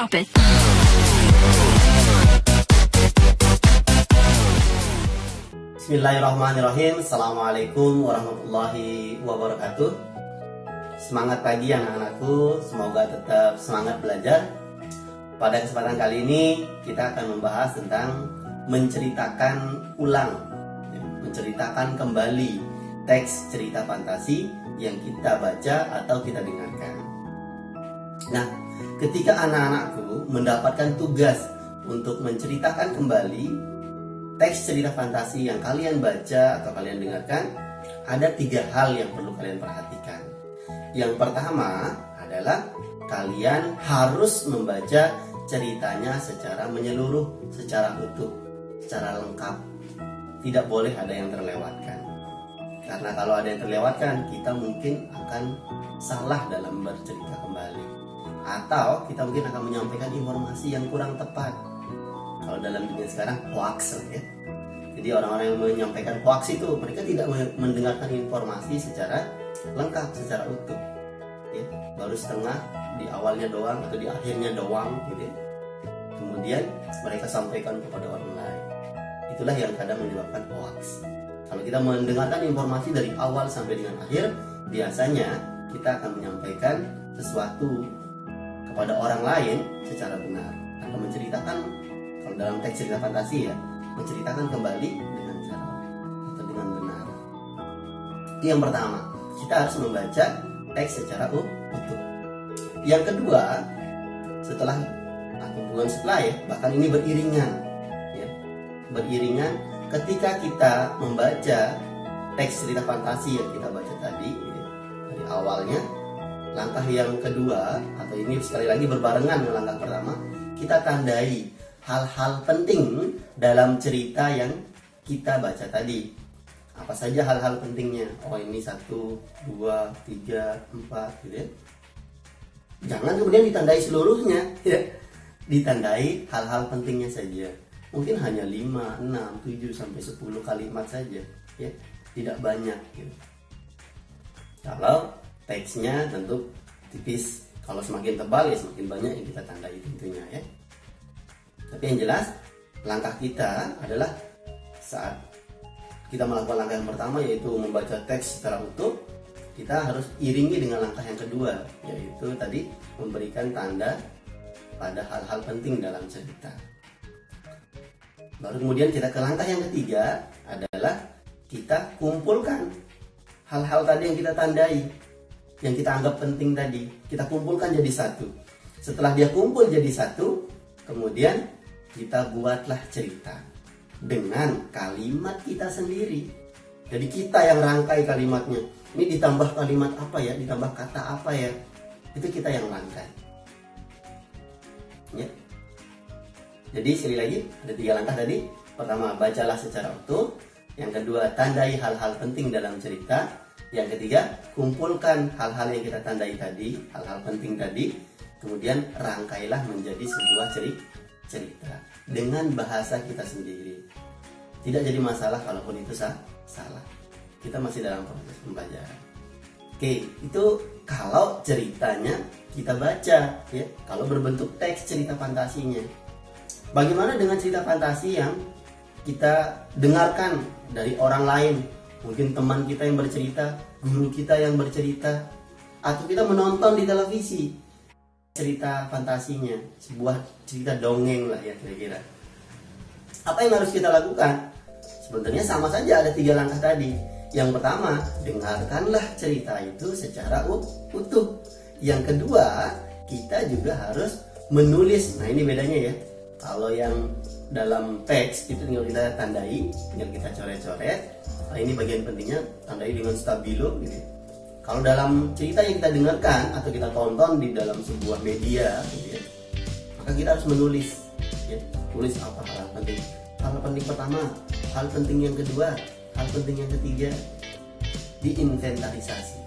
Drop it. Bismillahirrahmanirrahim. Assalamualaikum warahmatullahi wabarakatuh. Semangat pagi anak-anakku, semoga tetap semangat belajar. Pada kesempatan kali ini kita akan membahas tentang menceritakan ulang, menceritakan kembali teks cerita fantasi yang kita baca atau kita dengarkan. Nah, ketika anak-anakku mendapatkan tugas untuk menceritakan kembali teks cerita fantasi yang kalian baca atau kalian dengarkan, ada 3 hal yang perlu kalian perhatikan. Yang pertama adalah kalian harus membaca ceritanya secara menyeluruh, secara utuh, secara lengkap. Tidak boleh ada yang terlewatkan. Karena kalau ada yang terlewatkan, kita mungkin akan salah dalam bercerita kembali. Atau kita mungkin akan menyampaikan informasi yang kurang tepat. Kalau dalam dunia sekarang hoax ya. Jadi orang-orang yang menyampaikan hoax itu mereka tidak mendengarkan informasi secara lengkap, secara utuh. Ya, baru setengah, di awalnya doang atau di akhirnya doang gitu. Ya. Kemudian mereka sampaikan kepada orang lain. Itulah yang kadang menyebabkan hoax. Kalau kita mendengarkan informasi dari awal sampai dengan akhir, biasanya kita akan menyampaikan sesuatu kepada orang lain secara benar, akan menceritakan. Kalau dalam teks cerita fantasi ya, menceritakan kembali dengan cara atau dengan benar. Itu yang pertama, kita harus membaca teks secara utuh. Yang kedua, setelah atau bukan setelah ya, bahkan ini beriringan ya. Beriringan ketika kita membaca teks cerita fantasi yang kita baca tadi ya, dari awalnya, langkah yang kedua atau ini sekali lagi berbarengan dengan langkah pertama, kita tandai hal-hal penting dalam cerita yang kita baca tadi. Apa saja hal-hal pentingnya? Oh ini 1, 2, 3, 4 gitu ya. Jangan kemudian ditandai seluruhnya ya. Ditandai hal-hal pentingnya saja. Mungkin hanya 5, 6, 7 sampai 10 kalimat saja ya. Tidak banyak gitu. Kalau teksnya tentu tipis. Kalau semakin tebal ya semakin banyak yang kita tandai tentunya ya. Tapi yang jelas langkah kita adalah saat kita melakukan langkah yang pertama yaitu membaca teks secara utuh, kita harus iringi dengan langkah yang kedua, yaitu tadi memberikan tanda pada hal-hal penting dalam cerita. Baru kemudian kita ke langkah yang ketiga adalah kita kumpulkan hal-hal tadi yang kita tandai, yang kita anggap penting tadi, kita kumpulkan jadi satu. Setelah dia kumpul jadi satu, kemudian kita buatlah cerita dengan kalimat kita sendiri. Jadi kita yang rangkai kalimatnya. Ini ditambah kalimat apa ya, ditambah kata apa ya, itu kita yang rangkai ya. Jadi sekali lagi ada 3 langkah tadi. Pertama, bacalah secara utuh. Yang kedua, tandai hal-hal penting dalam cerita. Yang ketiga, kumpulkan hal-hal yang kita tandai tadi, hal-hal penting tadi. Kemudian rangkailah menjadi sebuah cerita dengan bahasa kita sendiri. Tidak jadi masalah kalaupun itu salah. Kita masih dalam proses pembelajaran. Oke, itu kalau ceritanya kita baca ya, kalau berbentuk teks cerita fantasinya. Bagaimana dengan cerita fantasi yang kita dengarkan dari orang lain? Mungkin teman kita yang bercerita, guru kita yang bercerita, atau kita menonton di televisi cerita fantasinya, sebuah cerita dongeng lah ya kira-kira. Apa yang harus kita lakukan? Sebenarnya sama saja, ada 3 langkah tadi. Yang pertama, dengarkanlah cerita itu secara utuh. Yang kedua, kita juga harus menulis. Nah ini bedanya ya. Kalau yang dalam teks itu tinggal kita tandai, tinggal kita coret-coret. Nah, ini bagian pentingnya, tandai dengan stabilo gitu. Kalau dalam cerita yang kita dengarkan atau kita tonton di dalam sebuah media gitu ya, maka kita harus menulis ya. Tulis apa hal penting. Hal penting pertama, hal penting yang kedua, hal penting yang ketiga. Diinventarisasi.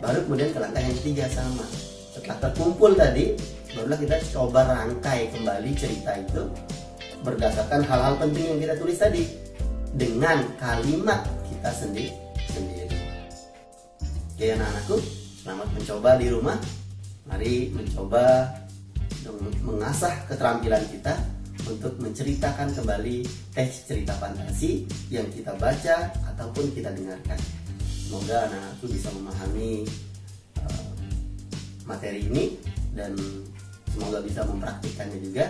Baru kemudian ke langkah yang ketiga sama. Setelah terkumpul tadi, barulah kita coba rangkai kembali cerita itu berdasarkan hal-hal penting yang kita tulis tadi dengan kalimat kita sendiri. Oke anak-anakku, selamat mencoba di rumah. Mari mencoba untuk mengasah keterampilan kita untuk menceritakan kembali teks cerita fantasi yang kita baca ataupun kita dengarkan. Semoga anak-anakku bisa memahami materi ini dan semoga bisa mempraktikkannya juga.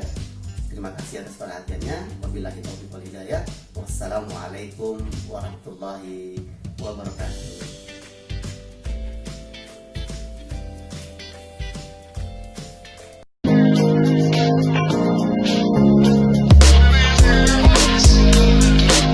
Terima kasih atas perhatiannya. Wabillahi taufiq wal hidayah. Wassalamualaikum warahmatullahi